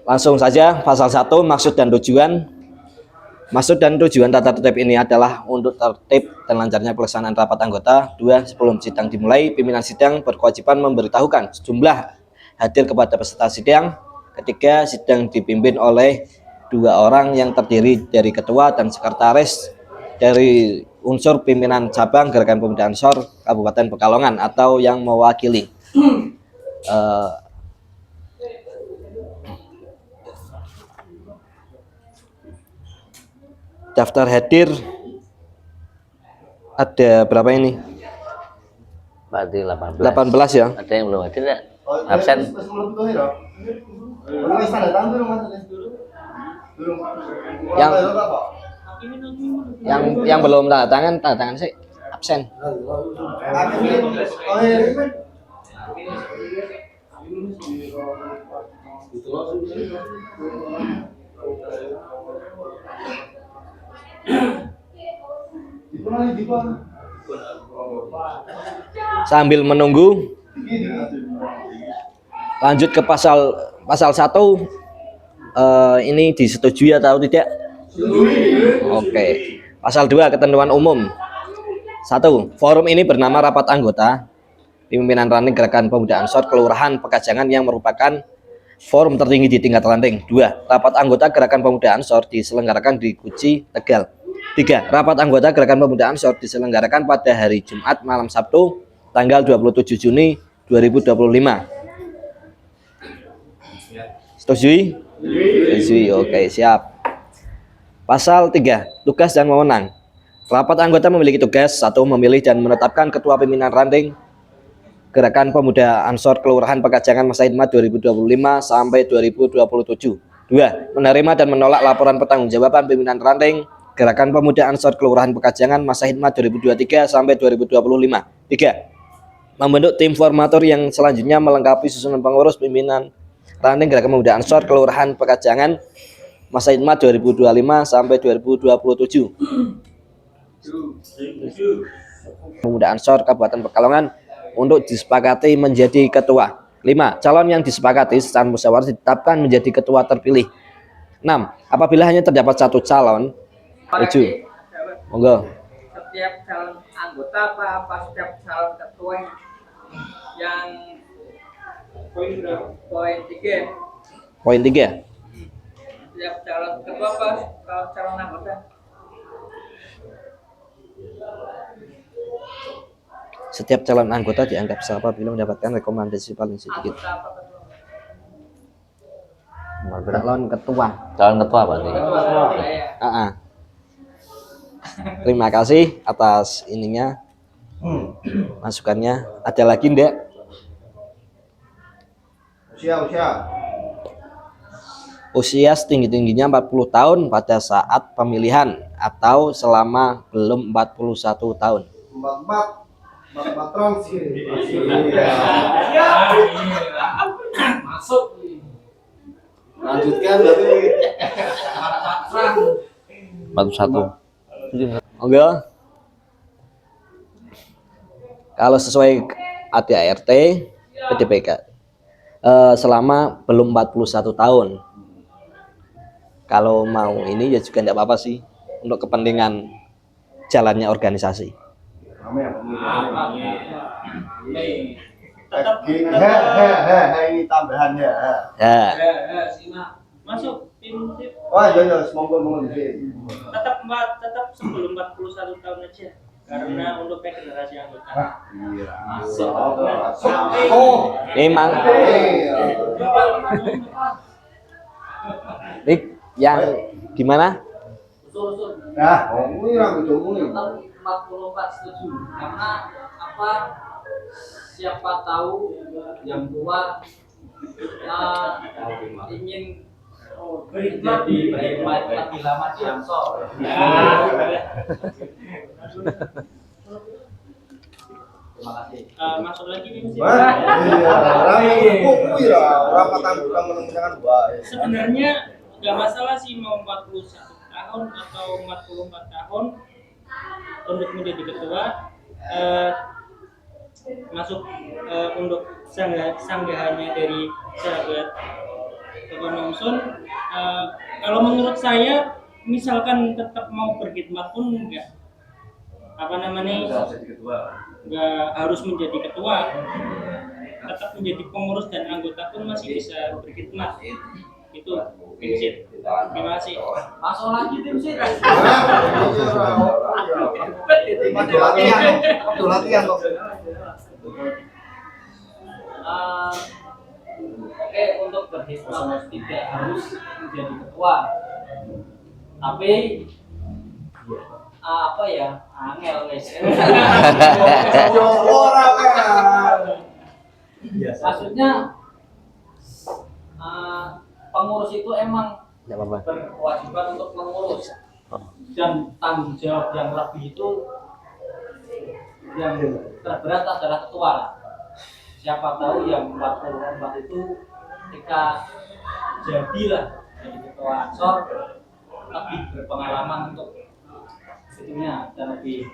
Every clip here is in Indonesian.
Langsung saja pasal 1 maksud dan tujuan. Maksud dan tujuan tata tertib ini adalah untuk tertib dan lancarnya pelaksanaan rapat anggota. 2. Sebelum sidang dimulai, pimpinan sidang berkewajiban memberitahukan sejumlah hadir kepada peserta sidang. 3. Sidang dipimpin oleh 2 orang yang terdiri dari ketua dan sekretaris dari unsur pimpinan cabang Gerakan Pemuda Ansor Kabupaten Pekalongan atau yang mewakili. Daftar hadir ada berapa ini? Berarti 18. 18 ya. Ada yang belum hadir enggak? Absen. Yang belum tanda tangan sih absen. Sambil menunggu, lanjut ke pasal 1. Ini disetujui atau tidak? Oke. Pasal 2 ketentuan umum. 1. Forum ini bernama rapat anggota pimpinan ranting Gerakan Pemuda Ansor Kelurahan Pekajangan yang merupakan forum tertinggi di tingkat ranting. 2. Rapat anggota Gerakan Pemuda Ansor diselenggarakan di Guci, Tegal. 3. Rapat anggota Gerakan Pemuda Ansor diselenggarakan pada hari Jumat malam Sabtu tanggal 27 Juni 2025. Setujui? Setujui. Oke, siap. Pasal 3. Tugas dan wewenang. Rapat anggota memiliki tugas: 1. Memilih dan menetapkan ketua pimpinan ranting Gerakan Pemuda Ansor Kelurahan Pekajangan masa hikmat 2025 sampai 2027. 2. Menerima dan menolak laporan pertanggungjawaban pimpinan ranting Gerakan Pemuda Ansor Kelurahan Pekajangan masa hikmat 2023 sampai 2025. 3. Membentuk tim formator yang selanjutnya melengkapi susunan pengurus pimpinan ranting Gerakan Pemuda Ansor Kelurahan Pekajangan masa hikmat 2025 sampai 2027. Pemuda Ansor Kabupaten Pekalongan untuk disepakati menjadi ketua. 5. Calon yang disepakati secara musyawarah ditetapkan menjadi ketua terpilih. 6. Apabila hanya terdapat satu calon. 7. Monggo. Setiap calon anggota apa setiap calon ketua yang poin 3. Poin 3. Setiap calon ketua apa kalau calon anggota? Setiap calon anggota dianggap sah apabila mendapatkan rekomendasi paling sedikit. Calon ketua. Calon ketua berarti. Terima kasih atas ininya, masukannya. Ada lagi ndak? Usia setinggi-tingginya 40 tahun pada saat pemilihan atau selama belum 41 tahun. Masuk. Lanjutkan berarti 41. Oke. Kalau sesuai ADART PDPK selama belum 41 tahun. Kalau mau ini ya juga tidak apa-apa sih untuk kepentingan jalannya organisasi. ini tambahannya. Ya. Masuk tim. Oh iya semoga Tetap sebelum 41 tahun aja. Karena untuk regenerasi anggota. Memang. Rik, yang gimana? Nah, ini rambut ini. 44 setuju. Karena apa? Siapa tahu yang tua ingin menjadi berkhidmat lebih lama di Ansor. Terima kasih. Masuk lagi nih Mas. Sebenarnya nggak masalah sih mau 41 tahun atau 44 tahun untuk menjadi ketua. Masuk untuk sanggahannya dari sahabat Ketua Nomsun, kalau menurut saya misalkan tetap mau berkhidmat pun enggak apa namanya nggak harus menjadi ketua, tetap menjadi pengurus dan anggota pun masih bisa berkhidmat. Itu Tim Sid. Terima kasih. Masuk lagi Tim Sid. Waktu latihan kok. Oke, untuk berkhidmat tidak harus menjadi ketua, tapi apa ya, angel guys. Maksudnya pengurus itu emang Tidak apa-apa. berkewajiban untuk mengurus, dan tanggung jawab yang lebih itu yang terberat adalah ketua. Siapa tahu yang 44 itu ketika jadilah jadi ketua Ansor lebih berpengalaman untuk itunya dan lebih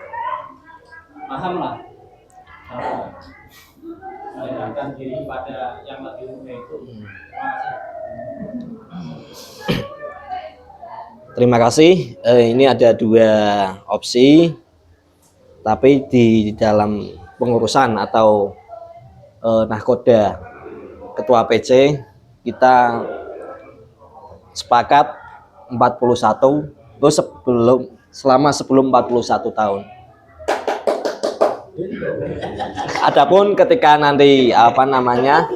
paham lah menjadikan diri pada yang lebih muda itu. Terima kasih. Ini ada dua opsi, tapi di dalam pengurusan atau nahkoda ketua PC kita sepakat 41 selama sebelum 41 tahun. Adapun ketika nanti apa namanya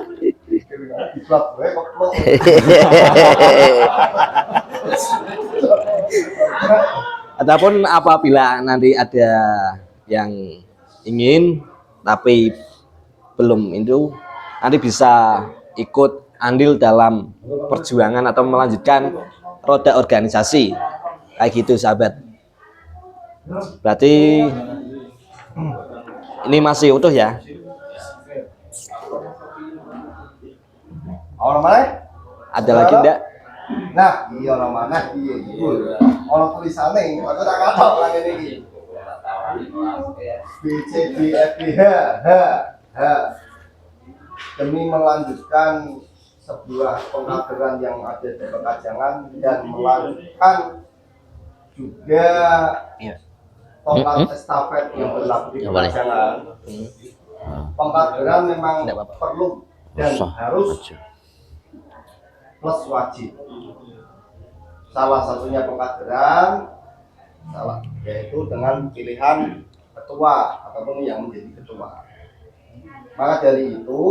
Adapun apabila nanti ada yang ingin tapi belum itu, nanti bisa ikut andil dalam perjuangan atau melanjutkan roda organisasi kayak gitu sahabat. Berarti ini masih utuh ya. Orang mana? Ada lagi enggak? Nah, iya orang mana? Iya, iya. Orang tulisannya, aku tak kapal lagi ini. B, C, D, F, G, H. Demi melanjutkan sebuah pengkaderan yang ada di Pekajangan dan melanjutkan juga tongkat estafet yang berlaku di Pekajangan. Pengkaderan memang perlu dan harus plus wajib. Salah satunya pengkaderan, yaitu dengan pilihan ketua ataupun yang menjadi ketua. Maka dari itu,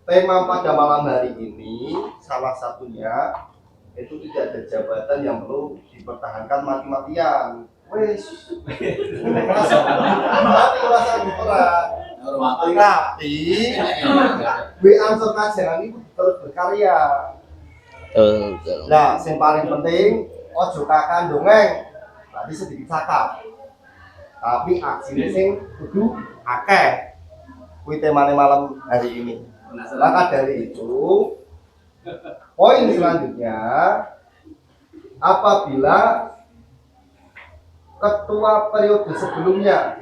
tema pada malam hari ini salah satunya itu tidak ada jabatan yang perlu dipertahankan mati-matian. Wes, mati berat. Tapi, Ansor Kajangan itu terus berkarya. Nah, yang paling penting, ojo kakan dongeng, berarti sedikit cakap. Tapi aksinya sing kudu akeh. Kuwi temane malam hari ini. Maka dari itu, poin selanjutnya, apabila ketua periode sebelumnya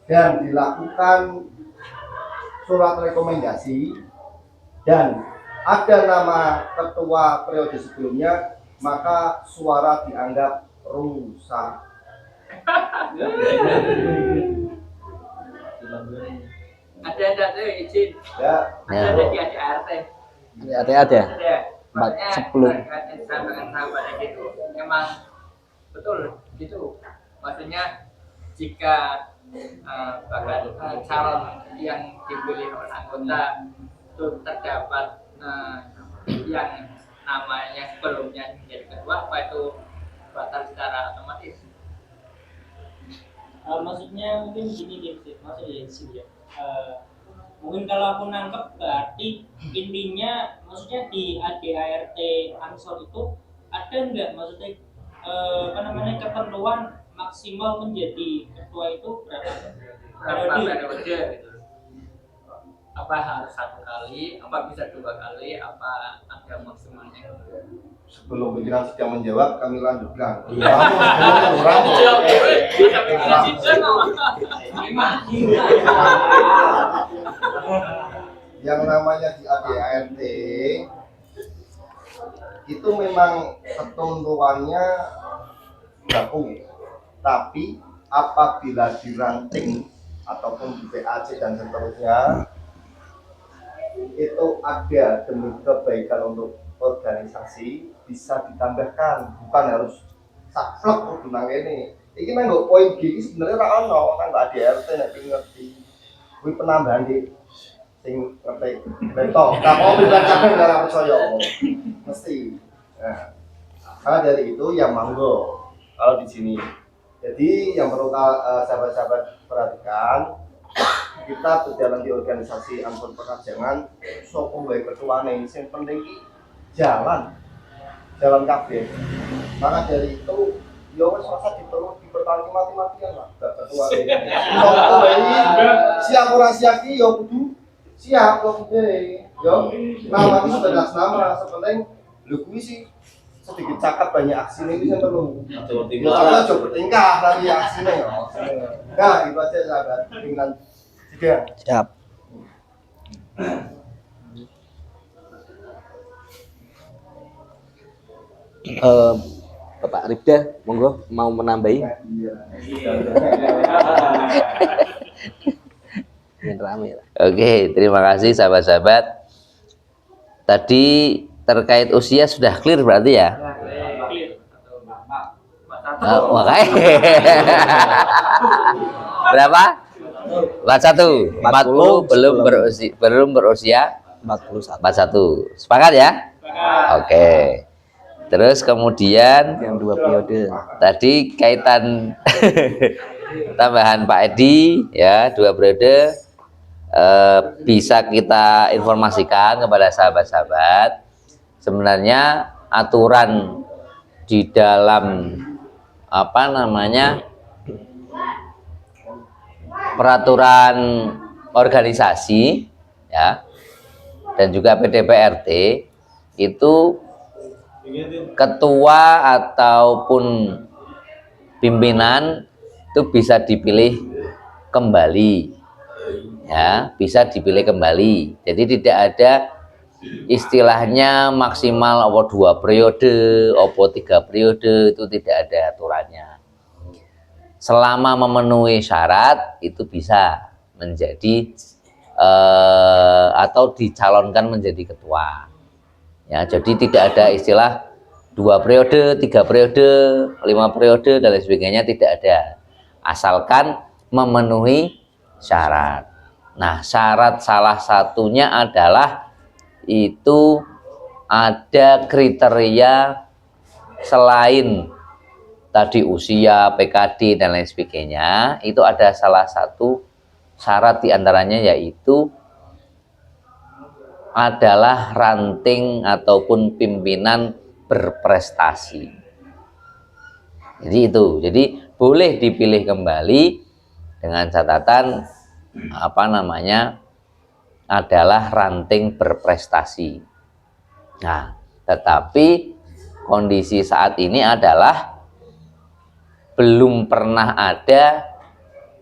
dan dilakukan surat rekomendasi dan ada nama ketua periode sebelumnya, maka suara dianggap rusak. Ada izin. Ya. Ada di ADART. Ada. Ada. Sebelum. Sahabat gitu. Memang betul gitu. Maksudnya jika bahkan calon yang dipilih oleh anggota itu terdapat yang namanya sebelumnya menjadi ketua, apa itu batal secara otomatis? Maksudnya mungkin gini maksudnya sih ya. Mungkin kalau aku nangkep berarti intinya maksudnya di ADART Ansor itu ada nggak maksudnya ketentuan maksimal menjadi ketua itu berapa periode gitu. Apa harus 1 kali, apa bisa 2 kali, apa ada maksimalnya? Sebelum pikiran sedang menjawab, kami lanjutkan. yang namanya di ADART itu memang ketentuannya baku, tapi apabila diranting ataupun di PAC dan seterusnya itu ada demi kebaikan untuk organisasi bisa ditambahkan, bukan harus saklek kudu nang kene. Iki nang nggo poin G iki sebenarnya ra ono, kan nggak ADART nek ngerti. Kuwi penambahan di sing ngerti. Betul. Kalau dibacakan ora percaya mesti. Nah, maka dari itu yang manggo kalau di sini. Jadi yang perlu sahabat-sahabat perhatikan, kita berjalan di organisasi Ampun Perkajangan, sopong baik ketuane, yang penting jalan kabeh. Maka dari itu, ya wes masa dipertahankan mati-matian lah, gak ketuane. Sopong baik, siap orang siap ya kudu siap loh kudu. Yo, nama itu sudah jelas nama, sepenting lu kuwi sih sedikit cakap banyak aksi ini bisa perlu. Coba bertingkah nanti aksinya ya. Nah, itu aja sahabat. Tinggal tiga. Siap. Bapak Ribda, monggo mau menambahi. Yang rame. Oke, terima kasih sahabat-sahabat. Tadi terkait usia sudah clear berarti ya? Makanya berapa? 41. 40 belum berusia 41. Sepakat ya? Oke. Terus kemudian Yang 2 periode. tadi kaitan tambahan Pak Edi ya, 2 periode bisa kita informasikan kepada sahabat-sahabat. Sebenarnya aturan di dalam peraturan organisasi ya dan juga PDPRT itu ketua ataupun pimpinan itu bisa dipilih kembali ya, bisa dipilih kembali. Jadi tidak ada istilahnya maksimal 2 periode, 3 periode, itu tidak ada aturannya. Selama memenuhi syarat itu bisa menjadi atau dicalonkan menjadi ketua. Ya, jadi tidak ada istilah 2 periode, 3 periode, 5 periode dan lain sebagainya, tidak ada. Asalkan memenuhi syarat. Nah, syarat salah satunya adalah itu ada kriteria selain tadi usia, PKD dan lain sebagainya, itu ada salah satu syarat diantaranya yaitu adalah ranting ataupun pimpinan berprestasi. Jadi itu, jadi boleh dipilih kembali dengan catatan adalah ranting berprestasi. Nah, tetapi kondisi saat ini adalah belum pernah ada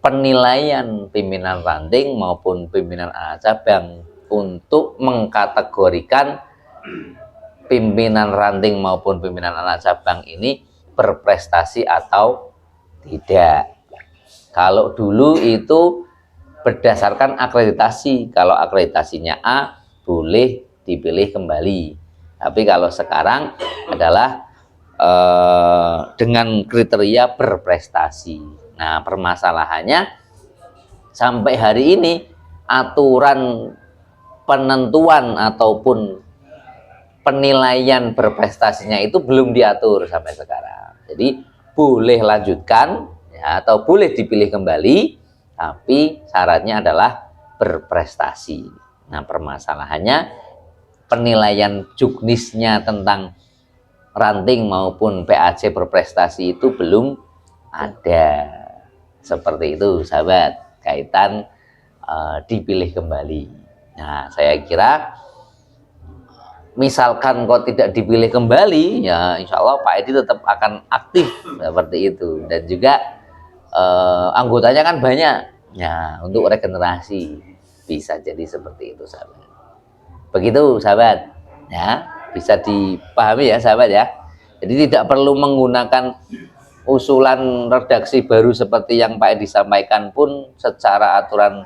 penilaian pimpinan ranting maupun pimpinan anak cabang untuk mengkategorikan pimpinan ranting maupun pimpinan anak cabang ini berprestasi atau tidak. Kalau dulu itu berdasarkan akreditasi, kalau akreditasinya A boleh dipilih kembali. Tapi kalau sekarang adalah dengan kriteria berprestasi. Nah, permasalahannya sampai hari ini aturan penentuan ataupun penilaian berprestasinya itu belum diatur sampai sekarang. Jadi boleh lanjutkan ya, atau boleh dipilih kembali, tapi syaratnya adalah berprestasi. Nah, permasalahannya penilaian juknisnya tentang ranting maupun PAC berprestasi itu belum ada. Seperti itu sahabat, kaitan dipilih kembali. Nah, saya kira misalkan kok tidak dipilih kembali, ya insya Allah Pak Edi tetap akan aktif seperti itu. Dan juga anggotanya kan banyak, ya untuk regenerasi bisa jadi seperti itu sahabat. Begitu sahabat. Ya, bisa dipahami ya sahabat ya. Jadi tidak perlu menggunakan usulan redaksi baru seperti yang Pak Edi sampaikan pun secara aturan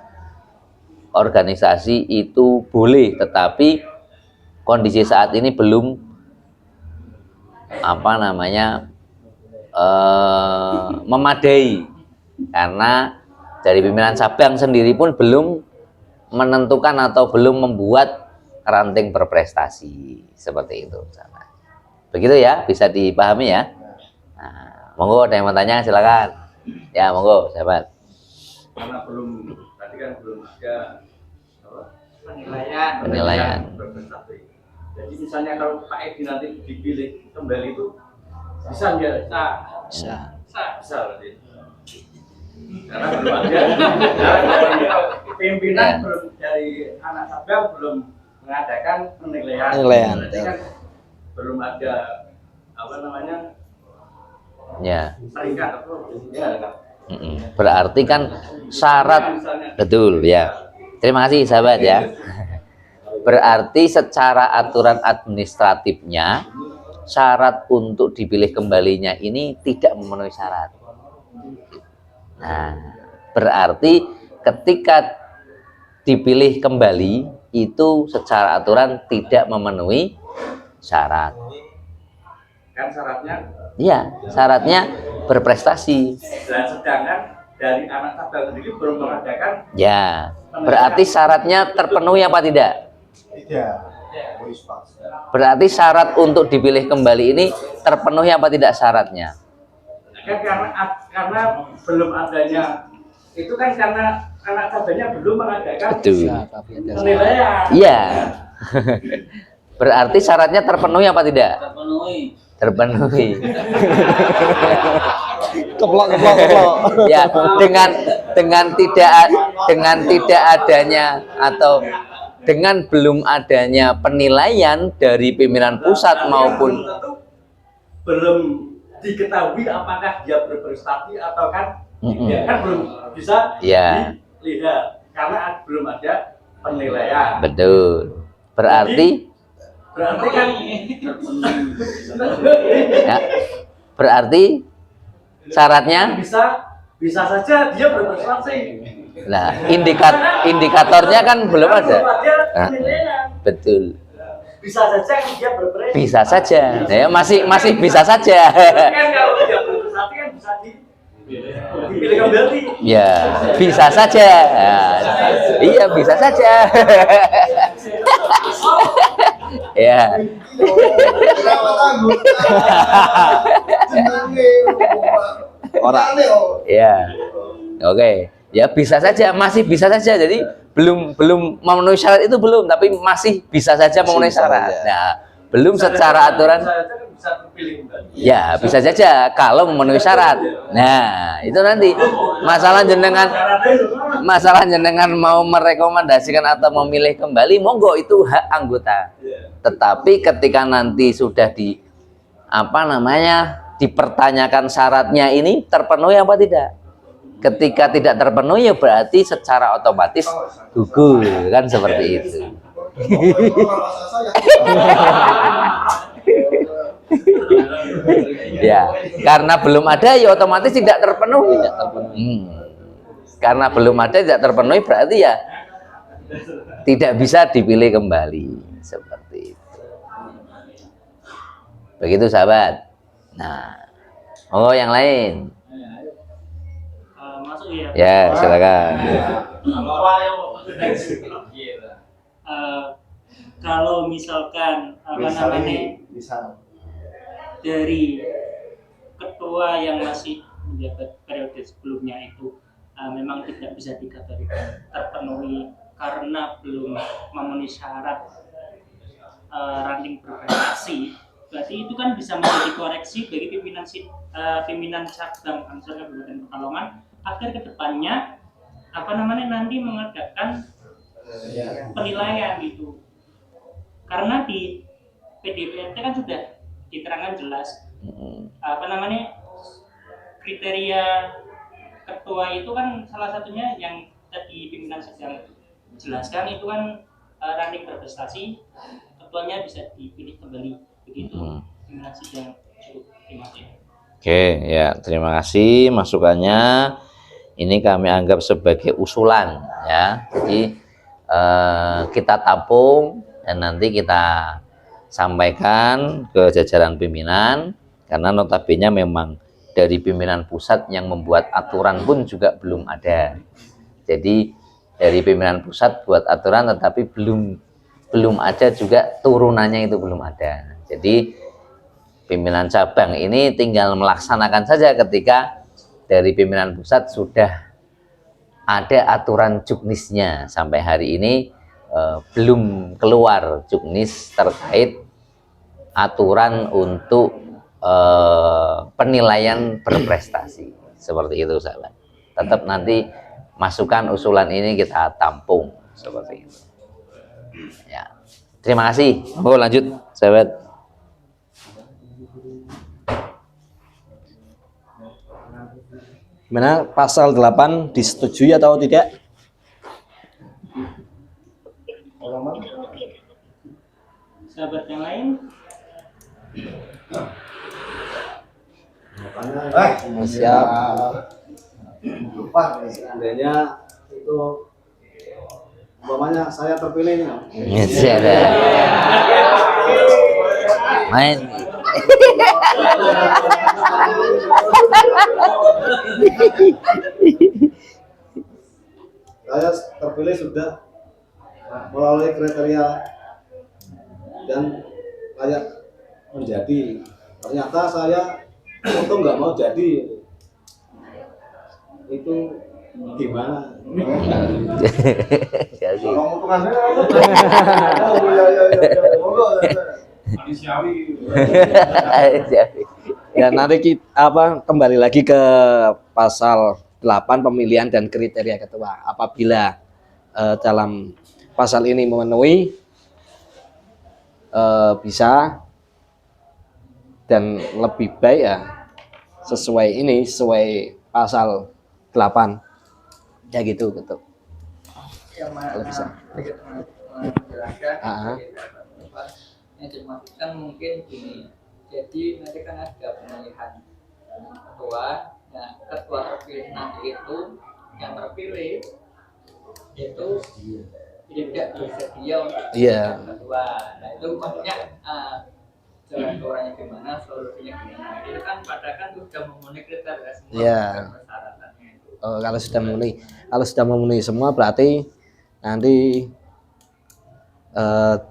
organisasi itu boleh, tetapi kondisi saat ini belum memadai, karena dari pimpinan cabang sendiri pun belum menentukan atau belum membuat ranting berprestasi seperti itu. Begitu ya, bisa dipahami ya. Nah, monggo ada yang mau tanya silakan. Ya monggo sahabat. Karena tadi kan belum ada penilaian berprestasi. Jadi misalnya kalau Pak Edi nanti dipilih kembali itu bisa nggak? Bisa berarti. Karena belum ada, pimpinan belum dari anak cabang belum mengadakan penilaian. Berarti kan belum ada Ya. peringkat atau ya. Berarti kan syarat, betul ya. Terima kasih sahabat ya. Berarti secara aturan administratifnya syarat untuk dipilih kembalinya ini tidak memenuhi syarat. Nah, berarti ketika dipilih kembali itu secara aturan tidak memenuhi syarat. Kan syaratnya? Iya, syaratnya berprestasi. Dan sedangkan dari anak cabang sendiri belum mengadakan. Ya, berarti syaratnya terpenuhi apa tidak? Tidak. Berarti syarat untuk dipilih kembali ini terpenuhi apa tidak syaratnya? Kan karena belum adanya itu kan karena anak cabangnya belum mengadakan Betul. penilaian. Iya. Berarti syaratnya terpenuhi apa tidak? Terpenuhi. Keplok. Ya, dengan tidak adanya atau dengan belum adanya penilaian dari pimpinan pusat maupun belum diketahui apakah dia berprestasi atau kan dia kan belum bisa dilihat karena belum ada penilaian. Betul. Berarti kan ya, berarti syaratnya bisa saja dia berprestasi. nah, indikatornya kan belum ada. Betul. Bisa saja dia berprestasi. Bisa saja. Ya, masih bisa saja. Kan kalau dia berprestasi kan bisa dipilih kembali. Ya, bisa saja. Ya, iya, bisa saja. Ya. Ya. Oke. Ya, bisa saja, masih bisa saja. Jadi belum memenuhi syarat itu belum, tapi masih bisa saja memenuhi syarat. Nah, belum secara aturan. Ya, bisa saja kalau memenuhi syarat. Nah, itu nanti masalah jenengan mau merekomendasikan atau memilih kembali, monggo itu hak anggota. Tetapi ketika nanti sudah dipertanyakan syaratnya ini terpenuhi apa tidak? Ketika tidak terpenuhi ya berarti secara otomatis gugur, kan seperti itu. Ya, karena belum ada ya otomatis tidak terpenuhi. Karena belum ada tidak terpenuhi berarti ya tidak bisa dipilih kembali, seperti itu. Begitu sahabat. Nah, yang lain. Masuk ya. Ya, silakan. Kalau misalkan dari ketua yang masih menjabat periode sebelumnya itu memang tidak bisa dikategorikan terpenuhi karena belum memenuhi syarat ranting berprestasi, berarti itu kan bisa menjadi koreksi bagi pimpinan cabang Ansor Kabupaten Pekalongan agar kedepannya nanti mengadakan penilaian gitu, karena di PDPRT kan sudah diterangkan jelas kriteria ketua itu kan salah satunya yang tadi pimpinan sedang jelaskan itu kan running berprestasi, ketuanya bisa dipilih kembali. Begitu pimpinan sidang cukup. Terima kasih. Oke, ya terima kasih masukannya. Ini kami anggap sebagai usulan ya. Jadi kita tampung dan nanti kita sampaikan ke jajaran pimpinan, karena notabene memang dari pimpinan pusat yang membuat aturan pun juga belum ada. Jadi dari pimpinan pusat buat aturan tetapi belum ada juga turunannya, itu belum ada. Jadi pimpinan cabang ini tinggal melaksanakan saja ketika dari pimpinan pusat sudah ada aturan juknisnya. Sampai hari ini belum keluar juknis terkait aturan untuk penilaian berprestasi. Seperti itu sahabat. Tetap nanti masukan usulan ini kita tampung seperti itu. Ya. Terima kasih. Mau lanjut sahabat. Gimana pasal 8 disetujui atau tidak? Sahabat yang lain? Siap. Lupa seandainya itu umpamanya saya terpilih nih. Main. Saya terpilih sudah melalui kriteria dan layak menjadi. Ternyata saya untung nggak mau jadi. Itu gimana? Kalau untungannya, Ya nanti kita kembali lagi ke pasal 8 pemilihan dan kriteria ketua. Apabila dalam pasal ini memenuhi bisa dan lebih baik ya sesuai pasal 8 ya gitu betul. Yang mana Bisa. menjelaskan yang dimaksudkan mungkin gini, jadi nanti kan ada pemilihan ketua. Nah, ketua terpilih nanti itu yang terpilih itu tidak bersedia untuk ketua. Nah itu maksudnya jalan keluarnya gimana, solusinya gimana. Itu kan padahal sudah memenuhi kriteria semua persyaratannya itu. Kalau sudah memenuhi semua berarti nanti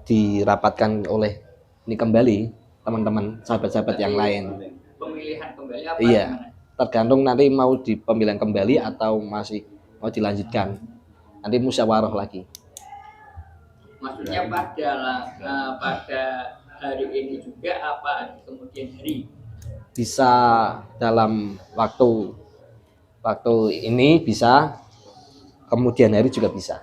dirapatkan oleh ini kembali teman-teman sahabat-sahabat yang lain. Pemilihan kembali apa? Iya. Gimana? Tergantung nanti mau di pemilihan kembali atau masih mau dilanjutkan. Nanti musyawarah lagi. Maksudnya pada hari ini juga apa di kemudian hari? Bisa dalam waktu ini bisa, kemudian hari juga bisa.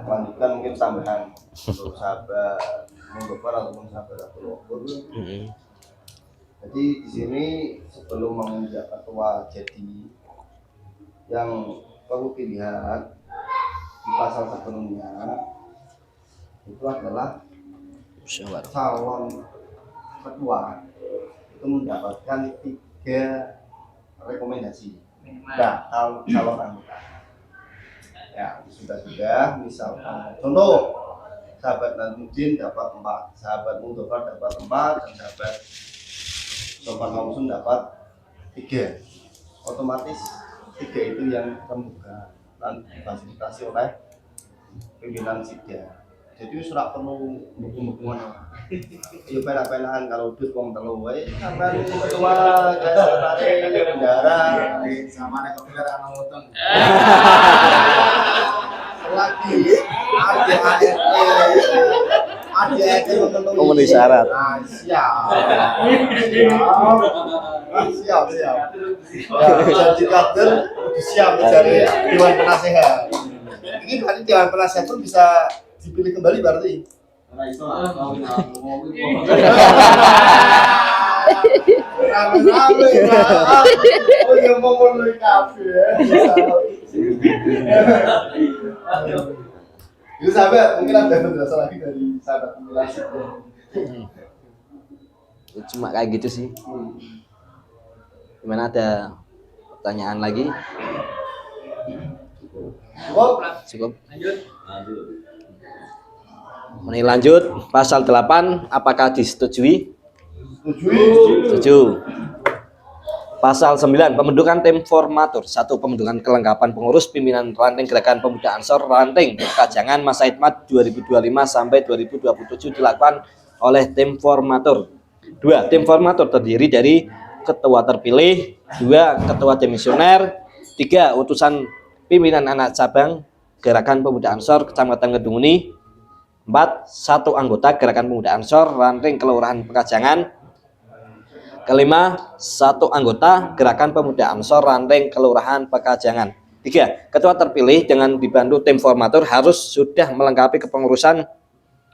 Lanjutkan mungkin tambahan untuk sahabat Munggobar ataupun sahabat Abdul Wahab. Jadi di sini sebelum menginjak ketua jadi yang perlu dilihat di pasal sebelumnya itu adalah calon ketua itu mendapatkan 3 rekomendasi. Nah, calon anggota. Ya, sudah misalkan contoh sahabat Najmuddin dapat 4, sahabat Munggobar dapat 4, dan sahabat Sopan Mamsun dapat 3. Otomatis 3 itu yang terbuka dan difasilitasi oleh pimpinan sidang. Jadi surat perlu buku-bukuan. Iya pena-penahan kalau udut wong telu wae sampean ketua sekretari bendara samane kepilih ana muteng. Lagi ADART Memenuhi syarat. Siap. Jadi kader siap mencari Dewan Penasehat. Ini berarti Dewan Penasehat pun bisa dipilih kembali berarti. Oh yang memenuhi kafe ya. Itu sahabat, mungkin ada penjelasan lagi dari sahabat penjelasan. Cuma kayak gitu sih. Gimana, ada pertanyaan lagi? Cukup. Ini lanjut pasal 8, apakah disetujui? Setuju. Pasal 9, pembentukan tim formatur. 1. Pembentukan kelengkapan pengurus pimpinan ranting Gerakan Pemuda Ansor ranting Pekajangan masa hikmat 2025 sampai 2027 dilakukan oleh tim formatur. 2. Tim formatur terdiri dari ketua terpilih, 2. ketua demisioner, 3. utusan pimpinan anak cabang Gerakan Pemuda Ansor Kecamatan Kedunguni, 4. 1 anggota Gerakan Pemuda Ansor ranting Kelurahan Pekajangan. Kelima, 1 anggota Gerakan Pemuda Ansor ranting Kelurahan Pekajangan. 3. Ketua terpilih dengan dibantu tim formatur harus sudah melengkapi kepengurusan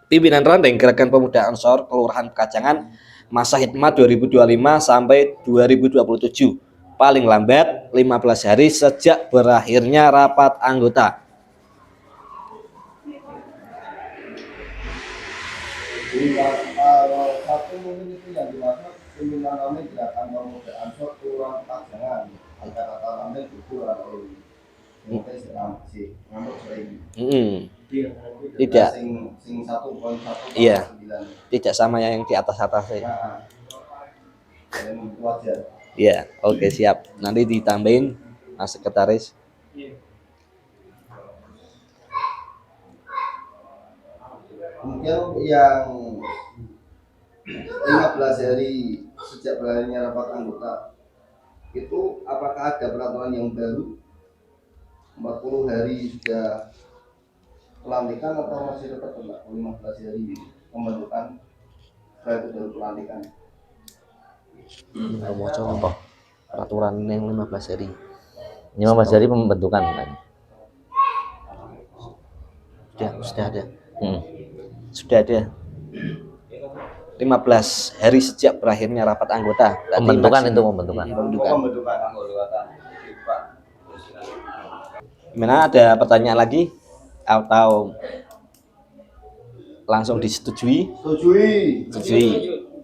pimpinan ranting Gerakan Pemuda Ansor Kelurahan Pekajangan masa hikmat 2025 sampai 2027. Paling lambat 15 hari sejak berakhirnya rapat anggota. Jadi kalau satu mungkin itu yang dimaksud pimpinan ranting Gerakan Pemuda Ansor Kelurahan Pekajangan. Kata-kata ranting itu atau mungkin ngamuk sering. Tidak. Sing 1.1. Iya. Tidak sama yang di atas-atas. Wajar. Iya, oke siap. Nanti ditambahin Mas Sekretaris. Kemudian yang 15 hari sejak berakhirnya rapat anggota itu apakah ada peraturan yang baru? 40 hari sudah pelantikan atau masih tetap 15 hari pembentukan setelah itu baru pelantikan? Mau coba peraturan yang 15 hari. 15 hari pembentukan kan? Sudah ada. Sudah ada. 15 hari sejak berakhirnya rapat anggota. Pembentukan itu pembentukan. Gimana, ada pertanyaan lagi atau langsung disetujui? Setujui.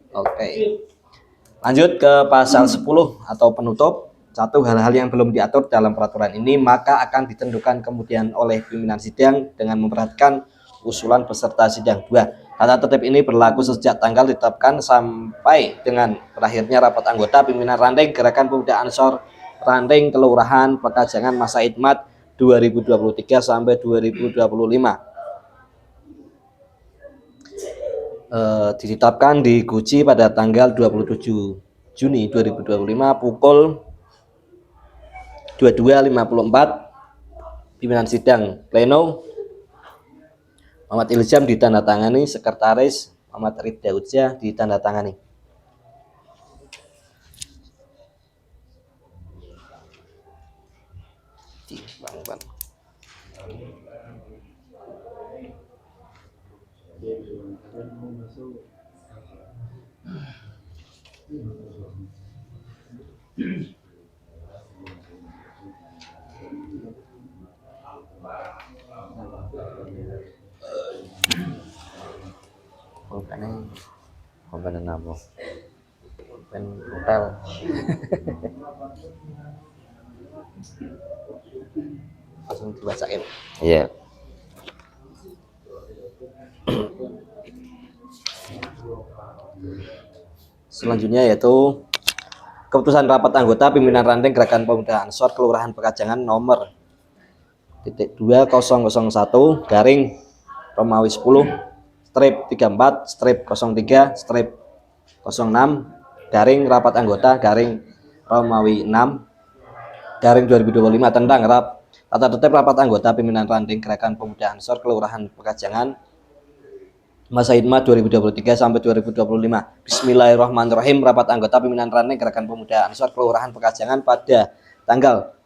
Oke. Lanjut ke pasal 10 atau penutup. 1. Hal-hal yang belum diatur dalam peraturan ini maka akan ditentukan kemudian oleh pimpinan sidang dengan memperhatikan usulan peserta sidang. 2. Tata tertib ini berlaku sejak tanggal ditetapkan sampai dengan berakhirnya rapat anggota pimpinan ranting Gerakan Pemuda Ansor ranting Kelurahan Pekajangan masa hikmat 2023 sampai 2025. Ditetapkan di Guci pada tanggal 27 Juni 2025 pukul 22.54. Pimpinan sidang pleno Muhammad Iljam ditandatangani, sekretaris Muhammad Rifda Ujah ditandatangani. Komponen apa? Komponen hotel. Langsung dibacain. Iya. Selanjutnya yaitu keputusan rapat anggota pimpinan ranting Gerakan Pemuda Ansor Kelurahan Pekajangan nomor 2001 garing Romawi 10 strip 34 strip 03 strip 06 garing rapat anggota garing Romawi 6 garing 2025 tentang tata tertib rapat anggota pimpinan ranting Gerakan Pemuda Ansor Kelurahan Pekajangan masa hikmat 2023 sampai 2025. Bismillahirrahmanirrahim. Rapat anggota pimpinan ranting Gerakan Pemuda Ansor Kelurahan Pekajangan pada tanggal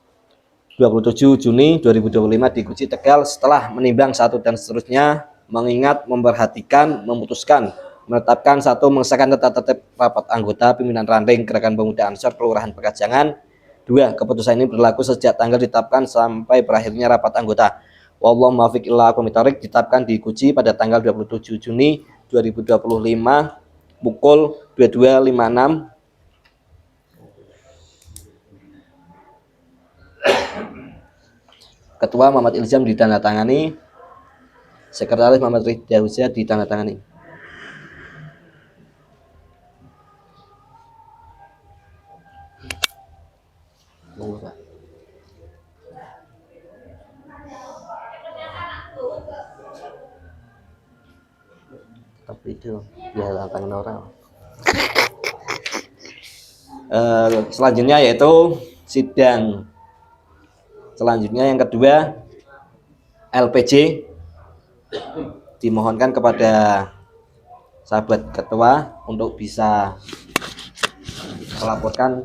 27 Juni 2025 di Guci Tegal setelah menimbang satu dan seterusnya, mengingat, memperhatikan, memutuskan, menetapkan satu, mengesahkan tata tertib rapat anggota pimpinan ranting Gerakan Pemuda Ansor Kelurahan Pekajangan 2. Keputusan ini berlaku sejak tanggal ditetapkan sampai berakhirnya rapat anggota. Wallahu muwaffiq ila aqwamit thoriq, ditetapkan diuji pada tanggal 27 Juni 2025 pukul 22.56. Ketua Muhammad Ilzam ditandatangani, Sekretaris Muhammad Ridha Husia ditandatangani. Tapi itu ya tangan orang. Selanjutnya yaitu sidang selanjutnya yang kedua, LPJ. Dimohonkan kepada sahabat ketua untuk bisa melaporkan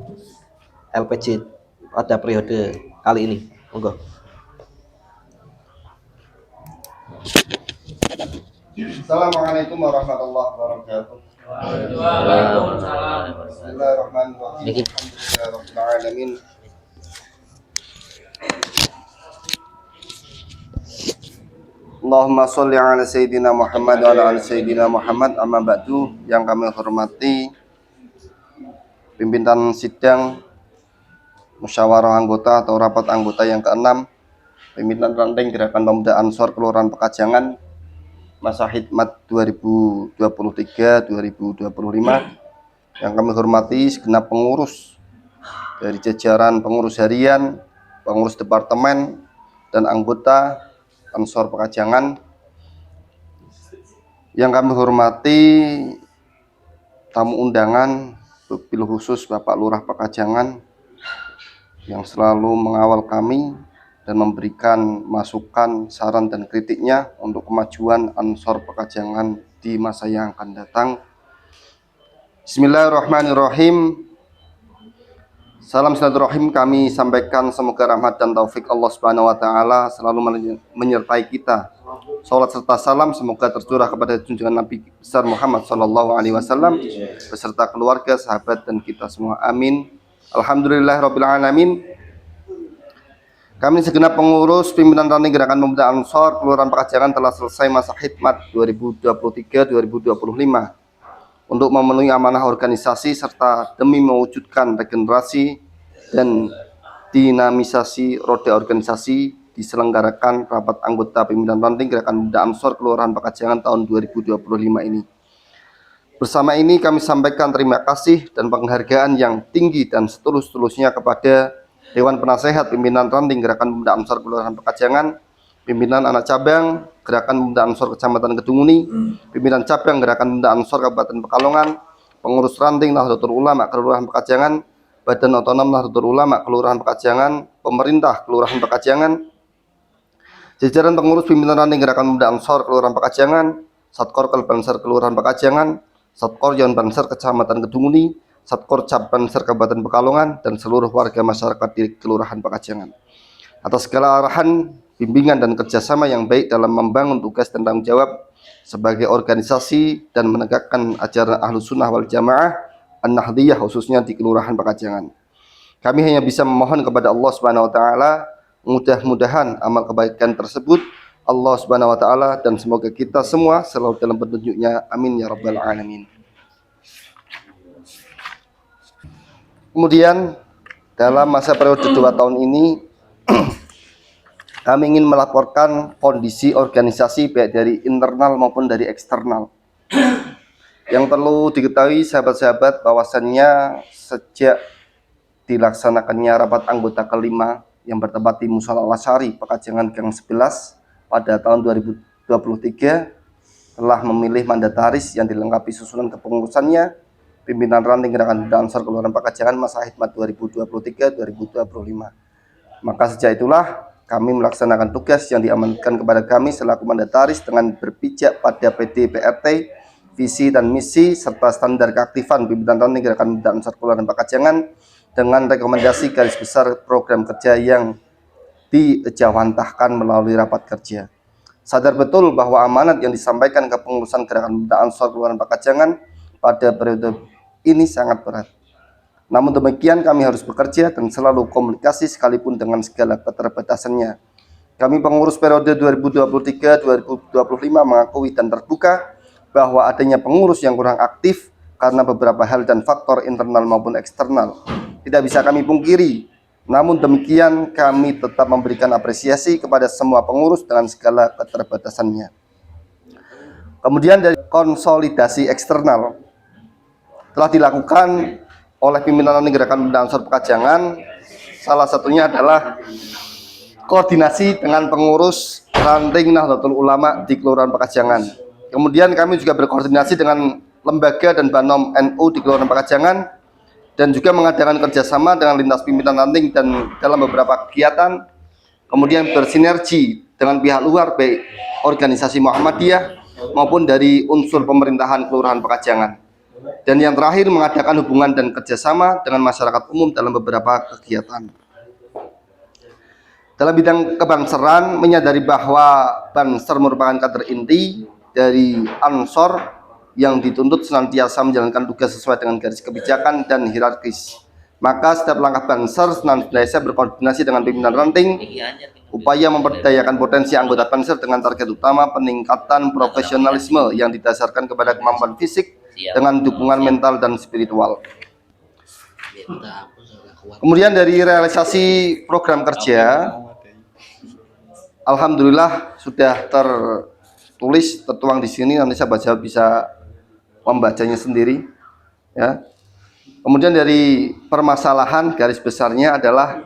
LPJ pada periode kali ini. Monggo. Assalamualaikum warahmatullahi wabarakatuh. Waalaikumsalam. Bismillahirrahmanirrahim. Alhamdulillahirabbil alamin. Allahumma sholli ala sayyidina Muhammad wa ala ali sayyidina Muhammad. Amma ba'du, yang kami hormati pimpinan sidang musyawarah anggota atau rapat anggota yang ke-6, pimpinan ranting Gerakan Pemuda Ansor Kelurahan Pekajangan masa khidmat 2023-2025. Yang kami hormati segenap pengurus dari jajaran pengurus harian, pengurus departemen, dan anggota Ansor Pekajangan. Yang kami hormati tamu undangan, wabil khusus Bapak Lurah Pekajangan yang selalu mengawal kami dan memberikan masukan, saran, dan kritiknya untuk kemajuan Ansor Pekajangan di masa yang akan datang. Bismillahirrahmanirrahim. Salam silaturahim kami sampaikan, semoga rahmat dan taufik Allah Subhanahu wa taala selalu menyertai kita. Salat serta salam semoga tercurah kepada junjungan Nabi besar Muhammad sallallahu alaihi wasallam beserta keluarga, sahabat, dan kita semua. Amin. Alhamdulillahirabbil alamin. Kami segenap pengurus pimpinan ranting Gerakan Pemuda Ansor Kelurahan Pekajangan telah selesai masa khidmat 2023-2025 untuk memenuhi amanah organisasi serta demi mewujudkan regenerasi dan dinamisasi roda organisasi, diselenggarakan rapat anggota pimpinan ranting Gerakan Pemuda Ansor Kelurahan Pekajangan tahun 2025 ini. Bersama ini kami sampaikan terima kasih dan penghargaan yang tinggi dan setulus-tulusnya kepada Dewan Penasehat Pimpinan Ranting Gerakan Pemuda Ansor Kelurahan Pekajangan, pimpinan anak cabang Gerakan Pemuda Ansor Kecamatan Kedunguni, pimpinan cabang Gerakan Pemuda Ansor Kabupaten Pekalongan, pengurus ranting Nahdlatul Ulama Kelurahan Pekajangan, Badan Otonom Nahdlatul Ulama Kelurahan Pekajangan, pemerintah Kelurahan Pekajangan, jajaran pengurus pimpinan ranting Gerakan Pemuda Ansor Kelurahan Pekajangan, Satkor Kalbanser Kelurahan Pekajangan, Satkor Yon Banser Kecamatan Kedunguni, Satkor Cap Banser Kabupaten Pekalongan, dan seluruh warga masyarakat di Kelurahan Pekajangan. Atas segala arahan, bimbingan, dan kerjasama yang baik dalam membangun tugas dan tanggung jawab sebagai organisasi dan menegakkan ajaran Ahlus Sunnah wal Jamaah An-Nahdliyah khususnya di Kelurahan Pekajangan. Kami hanya bisa memohon kepada Allah Subhanahu wa taala mudah-mudahan amal kebaikan tersebut Allah Subhanahu wa taala dan semoga kita semua selalu dalam petunjuknya. Amin ya rabbal alamin. Kemudian dalam masa periode 2 tahun ini kami ingin melaporkan kondisi organisasi baik dari internal maupun dari eksternal. Yang perlu diketahui sahabat-sahabat bahwasannya sejak dilaksanakannya rapat anggota kelima yang bertempat di Mushola Al-Asyari Pekajangan Gang 11 pada tahun 2023 telah memilih mandataris yang dilengkapi susunan kepengurusannya pimpinan ranting Gerakan Pemuda Ansor Kelurahan Pekajangan masa khidmat 2023-2025. Maka sejak itulah kami melaksanakan tugas yang diamanatkan kepada kami selaku mandataris dengan berpijak pada PDPRT, visi dan misi serta standar keaktifan pimpinan ranting Gerakan Pemuda Ansor Kelurahan Pekajangan dengan rekomendasi garis besar program kerja yang diejawantahkan melalui rapat kerja. Sadar betul bahwa amanat yang disampaikan ke pengurusan Gerakan Pemuda Ansor Kelurahan Pekajangan pada periode ini sangat berat. Namun demikian kami harus bekerja dan selalu komunikasi sekalipun dengan segala keterbatasannya. Kami pengurus periode 2023-2025 mengakui dan terbuka bahwa adanya pengurus yang kurang aktif karena beberapa hal dan faktor internal maupun eksternal. Tidak bisa kami pungkiri. Namun demikian kami tetap memberikan apresiasi kepada semua pengurus dengan segala keterbatasannya. Kemudian dari konsolidasi eksternal telah dilakukan oleh pimpinan Gerakan Pembina Ansor Pekajangan. Salah satunya adalah koordinasi dengan pengurus ranting Nahdlatul Ulama di Kelurahan Pekajangan. Kemudian kami juga berkoordinasi dengan lembaga dan Banom NU di Kelurahan Pekajangan, dan juga mengadakan kerjasama dengan lintas pimpinan ranting dan dalam beberapa kegiatan. Kemudian bersinergi dengan pihak luar, baik organisasi Muhammadiyah maupun dari unsur pemerintahan Kelurahan Pekajangan. Dan yang terakhir, mengadakan hubungan dan kerjasama dengan masyarakat umum dalam beberapa kegiatan. Dalam bidang kebangseran, menyadari bahwa Banser merupakan kader inti dari Ansor yang dituntut senantiasa menjalankan tugas sesuai dengan garis kebijakan dan hierarkis. Maka setiap langkah Banser senantiasa berkoordinasi dengan pimpinan ranting, upaya memperdayakan potensi anggota Banser dengan target utama peningkatan profesionalisme yang didasarkan kepada kemampuan fisik dengan dukungan mental dan spiritual. Kemudian dari realisasi program kerja, alhamdulillah sudah tertuang di sini, nanti sahabat bisa membacanya sendiri, ya. Kemudian dari permasalahan, garis besarnya adalah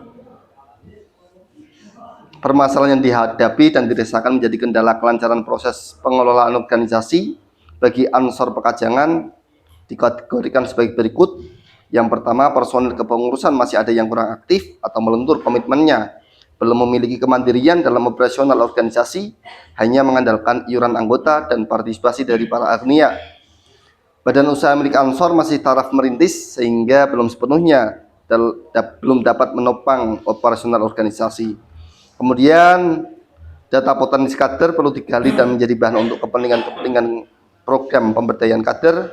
permasalahan yang dihadapi dan dirasakan menjadi kendala kelancaran proses pengelolaan organisasi bagi Ansor Pekajangan dikategorikan sebagai berikut. Yang pertama, personil kepengurusan masih ada yang kurang aktif atau melentur komitmennya, belum memiliki kemandirian dalam operasional organisasi, hanya mengandalkan iuran anggota dan partisipasi dari para agnia. Badan usaha milik Ansor masih taraf merintis sehingga belum sepenuhnya belum dapat menopang operasional organisasi. Kemudian data potensi kader perlu digali dan menjadi bahan untuk kepentingan program pemberdayaan kader.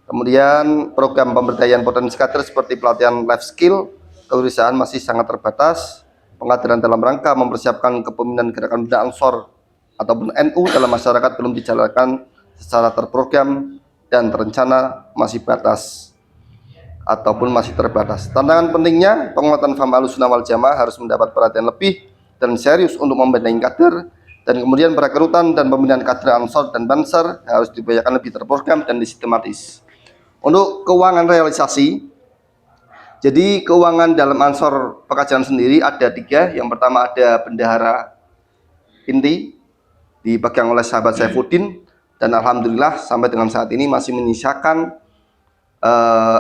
Kemudian program pemberdayaan potensi kader seperti pelatihan life skill kewirausahaan masih sangat terbatas. Pengkaderan dalam rangka mempersiapkan kepemimpinan Gerakan Pembina Ansor ataupun NU dalam masyarakat belum dijalankan secara terprogram dan terencana, masih batas ataupun masih terbatas. Tantangan pentingnya, penguatan faham Ahlussunnah wal Jamaah harus mendapat perhatian lebih dan serius untuk membenahi kader, dan kemudian perekrutan dan pembinaan kader Ansor dan Banser harus diupayakan lebih terprogram dan sistematis. Untuk keuangan realisasi, jadi keuangan dalam Ansor Pekajangan sendiri ada 3. Yang pertama ada bendahara inti dipegang oleh sahabat Saifuddin, dan alhamdulillah sampai dengan saat ini masih menyisakan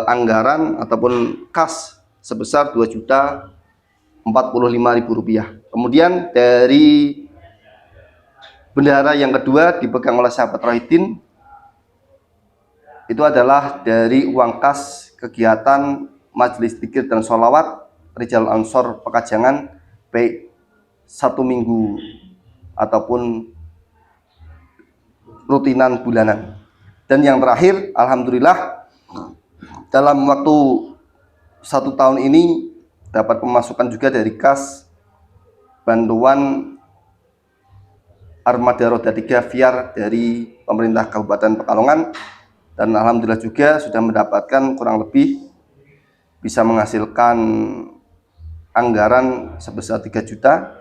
anggaran ataupun kas sebesar Rp2.045.000. Kemudian dari bendahara yang kedua dipegang oleh sahabat Rohidin, itu adalah dari uang kas kegiatan majelis zikir dan sholawat Rijal Ansor Pekajangan, baik 1 minggu ataupun rutinan bulanan. Dan yang terakhir, alhamdulillah dalam waktu 1 tahun ini dapat pemasukan juga dari kas bantuan armada roda 3 Viar dari pemerintah Kabupaten Pekalongan, dan alhamdulillah juga sudah mendapatkan kurang lebih bisa menghasilkan anggaran sebesar 3 juta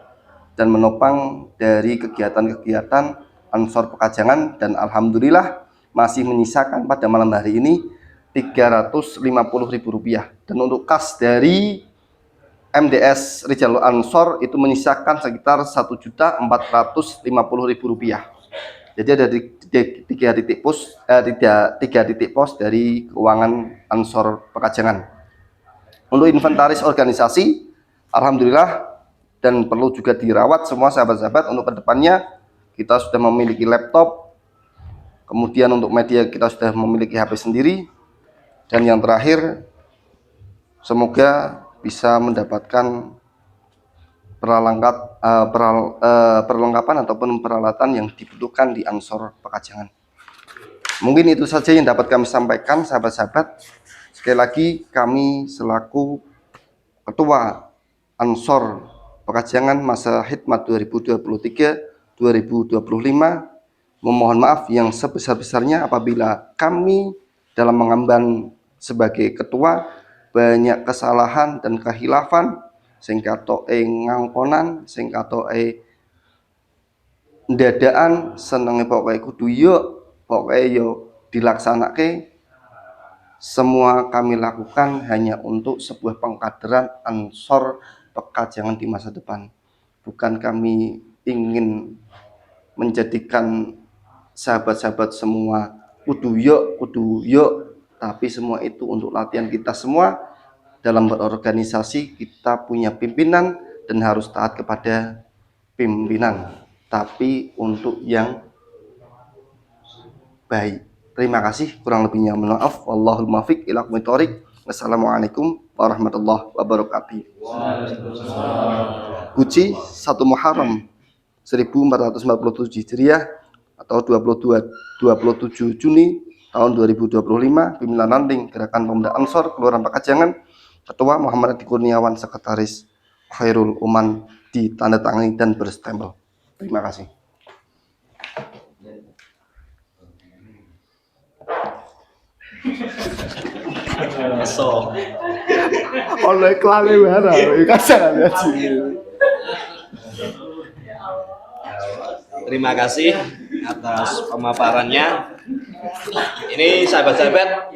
dan menopang dari kegiatan-kegiatan Ansor Pekajangan, dan alhamdulillah masih menyisakan pada malam hari ini Rp350.000. Dan untuk kas dari MDS Rijal Ansor itu menyisakan sekitar Rp1.450.000. Jadi ada 3 titik pos dari keuangan Ansor Pekajangan. Untuk inventaris organisasi, alhamdulillah, dan perlu juga dirawat semua sahabat-sahabat. Untuk kedepannya kita sudah memiliki laptop, kemudian untuk media kita sudah memiliki HP sendiri, dan yang terakhir semoga bisa mendapatkan perlengkapan ataupun peralatan yang dibutuhkan di Ansor Pekajangan. Mungkin itu saja yang dapat kami sampaikan, sahabat-sahabat. Sekali lagi kami selaku Ketua Ansor Pekajangan masa Hikmat 2023-2025 memohon maaf yang sebesar-besarnya apabila kami dalam mengemban sebagai ketua banyak kesalahan dan kehilafan sing katoke ngangkonan, sing katoke ndadaan senenge pokoke kudu yuk, pokoke yo dilaksanake. Semua kami lakukan hanya untuk sebuah pengkaderan Ansor Pekajangan di masa depan. Bukan kami ingin menjadikan sahabat-sahabat semua kudu yuk, tapi semua itu untuk latihan kita semua. Dalam berorganisasi kita punya pimpinan dan harus taat kepada pimpinan, tapi untuk yang baik. Terima kasih, kurang lebihnya mohon maaf. Wallahul muwaffiq ila aqwamit thoriq. Wassalamualaikum warahmatullahi wabarakatuh. Guci 1 Muharram 1447 Hijriah atau 27 Juni tahun 2025, pimpinan ranting Gerakan Pemuda Ansor Kelurahan Pekajangan, Ketua Muhammad Adi Kurniawan, Sekretaris Khairul Uman, ditandatangani dan berstempel. Terima kasih. So, Oleh klale mana? Kasar ya terima kasih atas pemaparannya. Ini sahabat-sahabat,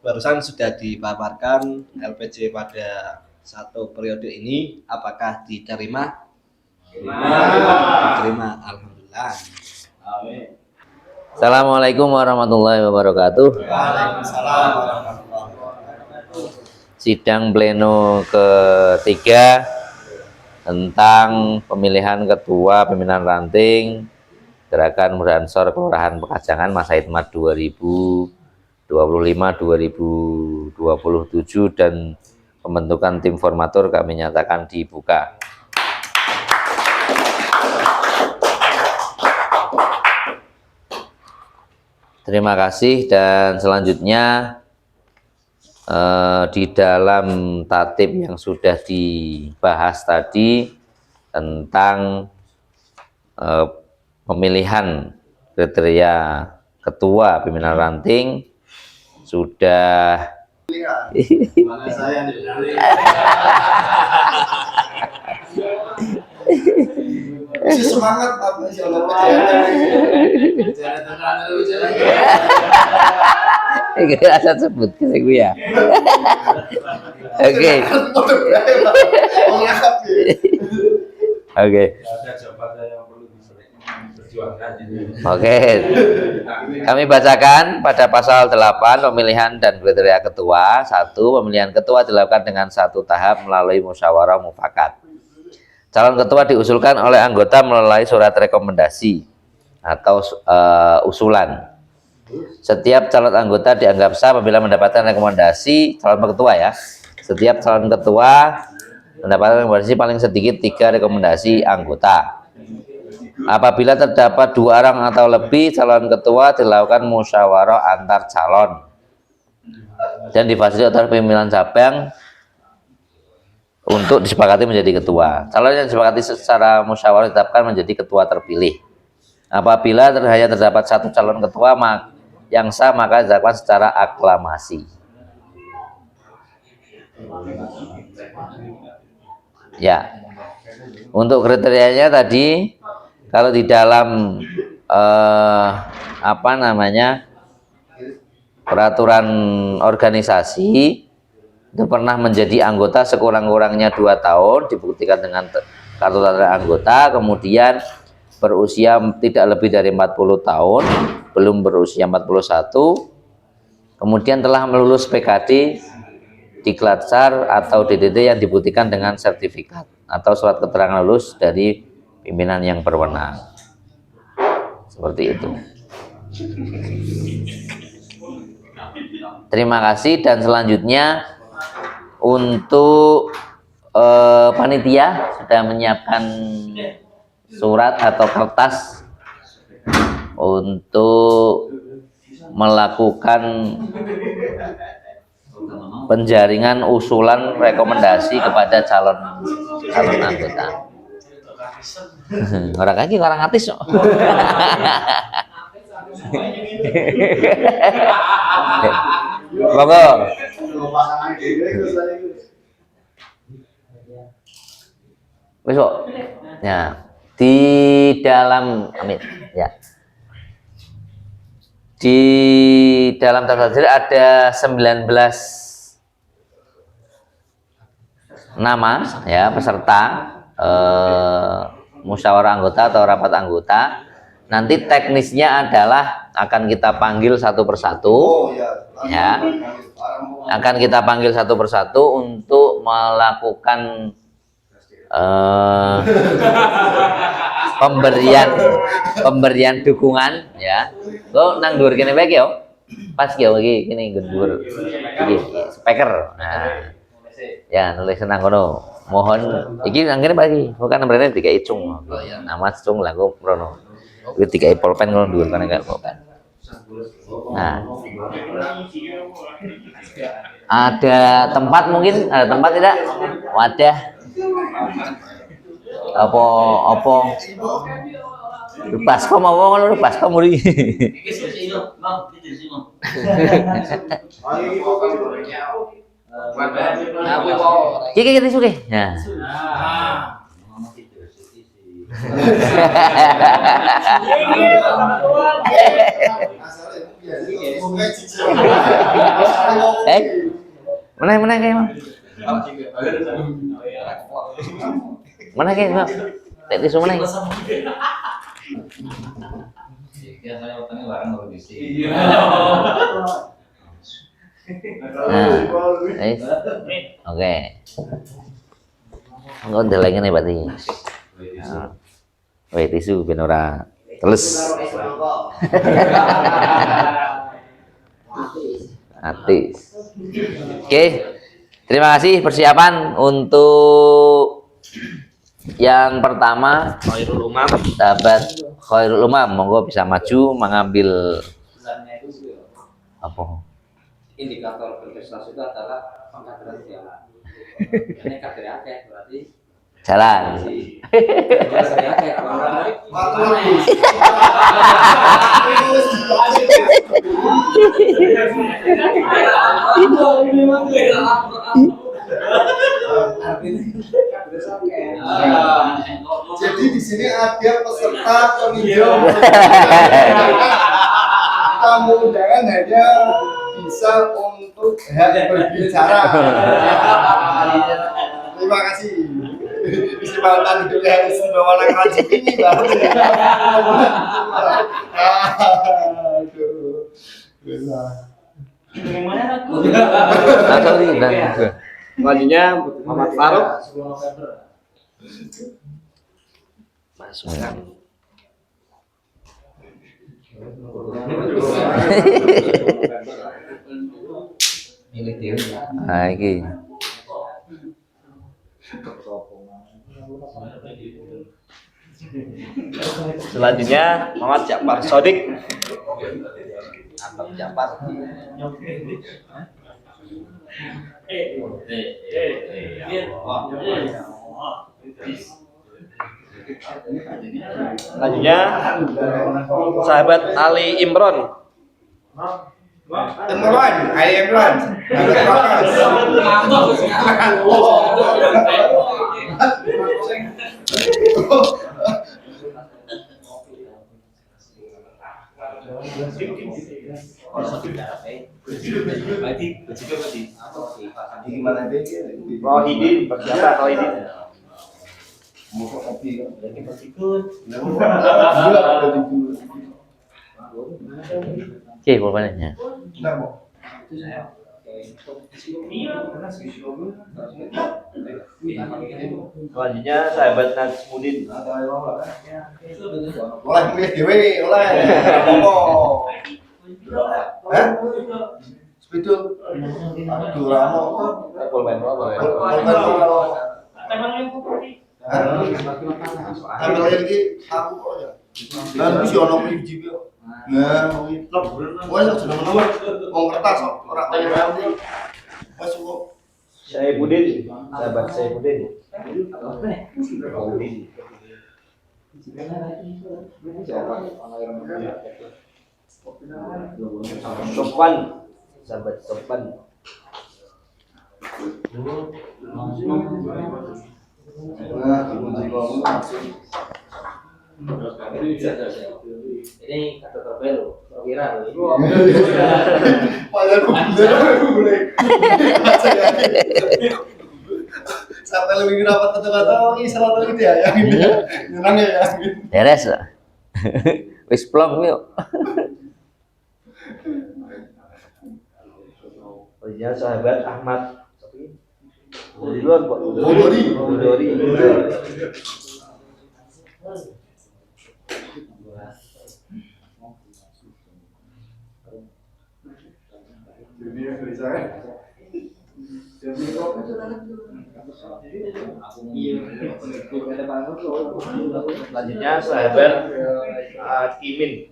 barusan sudah dipaparkan LPJ pada 1 periode ini. Apakah diterima? Diterima, alhamdulillah. Amin. Assalamualaikum warahmatullahi wabarakatuh. Sidang pleno ketiga tentang pemilihan ketua pimpinan ranting Gerakan Pemuda Ansor Kelurahan Pekajangan masa Hikmat 2025-2027 dan pembentukan tim formatur kami nyatakan dibuka. Terima kasih, dan selanjutnya di dalam tatib yang sudah dibahas tadi tentang pemilihan kriteria ketua pimpinan ranting sudah semangat apa sih asal sebut ke gue ya. Oke. Oke. Oke. Kami bacakan pada pasal 8 pemilihan dan kriteria ketua. 1. Pemilihan ketua dilakukan dengan 1 tahap melalui musyawarah mufakat. Calon ketua diusulkan oleh anggota melalui surat rekomendasi atau usulan. Setiap calon anggota dianggap sah apabila mendapatkan rekomendasi calon ketua ya. Setiap calon ketua mendapatkan rekomendasi paling sedikit 3 rekomendasi anggota. Apabila terdapat 2 orang atau lebih calon ketua dilakukan musyawarah antar calon dan difasilitasi pimpinan cabang untuk disepakati menjadi ketua. Calon yang disepakati secara musyawarah ditetapkan menjadi ketua terpilih. Apabila hanya terdapat 1 calon ketua yang sah, maka dilakukan secara aklamasi. Ya, untuk kriterianya tadi, kalau di dalam peraturan organisasi itu pernah menjadi anggota sekurang-kurangnya 2 tahun, dibuktikan dengan kartu tanda anggota, kemudian berusia tidak lebih dari 40 tahun, belum berusia 41, kemudian telah melulus PKD, Diklat-SAR atau DDD yang dibuktikan dengan sertifikat atau surat keterangan lulus dari pimpinan yang berwenang. Seperti itu. Terima kasih, dan selanjutnya untuk panitia sudah menyiapkan surat atau kertas untuk melakukan penjaringan usulan rekomendasi kepada calon anggota. Orang kaki orang atis kok. Monggo. Besok. Ya. Di dalam amin. Ya. Di dalam tafsir ada 19 nama ya peserta musyawarah anggota atau rapat anggota. Nanti teknisnya adalah akan kita panggil satu persatu, ya, akan kita panggil satu persatu untuk melakukan pemberian dukungan, ya. Lo nang dhuwur kene bae yo. Pas yo iki kene dhuwur. Iki speaker. Nah. Ya, nulis senang kono. Mohon iki nang kene Pak iki, bukan nomornya dikai cung. Nama cung lagu prono. Iki dikai pulpen kono dhuwur kan enggak pulpen. Nah. Ada tempat mungkin, ada tempat tidak? Wadah. Apa baskom apa ngono baskom muri. Iki kita suke. Nah. Mana kayak Mang? Mana kayak Mang? Tadi semua mana? Oke. Enggak delengin nih berarti. Weh tisu ben ora teles. Atis. Oke. Terima kasih persiapan untuk yang pertama Khairul Umam. sahabat Khairul Umam, monggo bisa maju mengambil apa? Indikator berprestasi itu adalah pengkaderan jalan. Ini kader akeh berarti Jalan. kader akeh Jadi di sini ada peserta peninjau. Tamu undangan hanya bisa untuk hak berbicara. Terima kasih. Kesempatan hidupnya istimewa anak rajin ini baru. Aduh. Bagaimana aku? Langsung nih dan Selanjutnya Muhammad Faruk. Masukkan. Nah, iki. Selanjutnya Muhammad Ja'far Sodik. Atau Ja'far. Selanjutnya sahabat Ali Imron. Imran, Ali Imran. Rohidin, persiapan Rohidin. Oke, pulpennya. Selanjutnya sahabat Najmudin. Oleh milih dewe, oleh. Hah? Spidol. Aduh, Ramo. Pulpen apa ya? Teman yang putih. Ambil lagi aku kok ya. Dan bisa ono biji kok. Nah, wis sudah nomor. Wong kertas kok ora kaya nanti. Masuk. Saifuddin, sahabat Saifuddin. Sofwan, sahabat Sofwan. Ini kata terbaru, viral. Padahal boleh. Sampai lebih rapat kata-kata, oh ini salah satu ide ya, yang ini ya, nyenang ya. Beres. Wis plong yuk. Original sahabat Ahmad. Duluan kok. Dori. Selanjutnya sahabat Imin.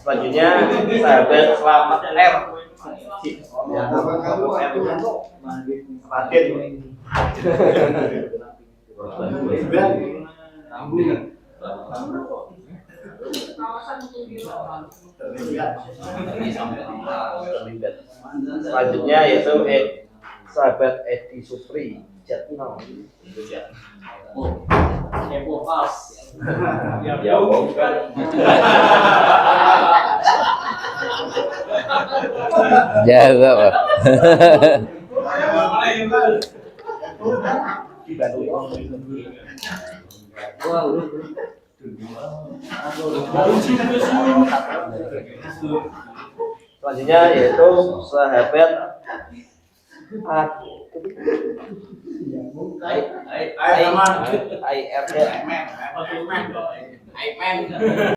Selanjutnya sahabat Selamat R. Ya, kelompok R. Raden. Selanjutnya yaitu sahabat Edi Supri Jatno. Ya bukan. Jaga Pak. Selanjutnya yaitu sahabat IRD.